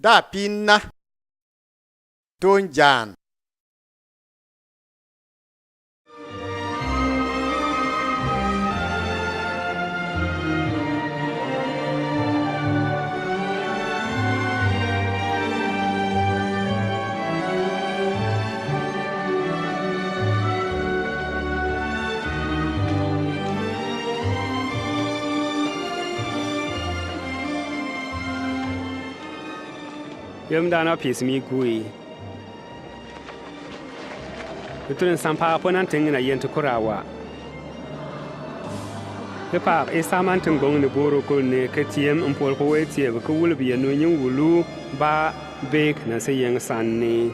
Da pinna don jan. Yom dana pis mi gui. Betulin sampa ponan tingina yent kurawa. Kepa isaman tinggong ni boro kul ne ketiem umpol ko wetie ko wulbi no nyin wulu ba bek na se yeng sanni.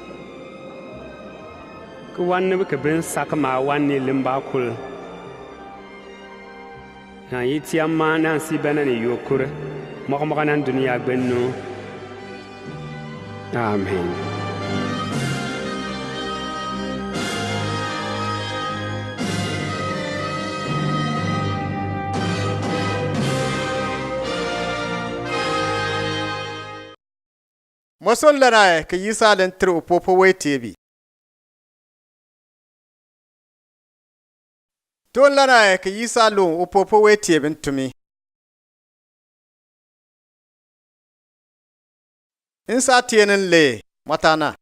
Ko wanne be ben sakama wanne limba kul. Na yitiam ma nan si benani yokur. Mokmokanan dunia benno. Amen. Moson lana ke yisa len tru popo we tebi. Ton lana ke yisa lo popo we tebin tumi. Insa tienen le matana.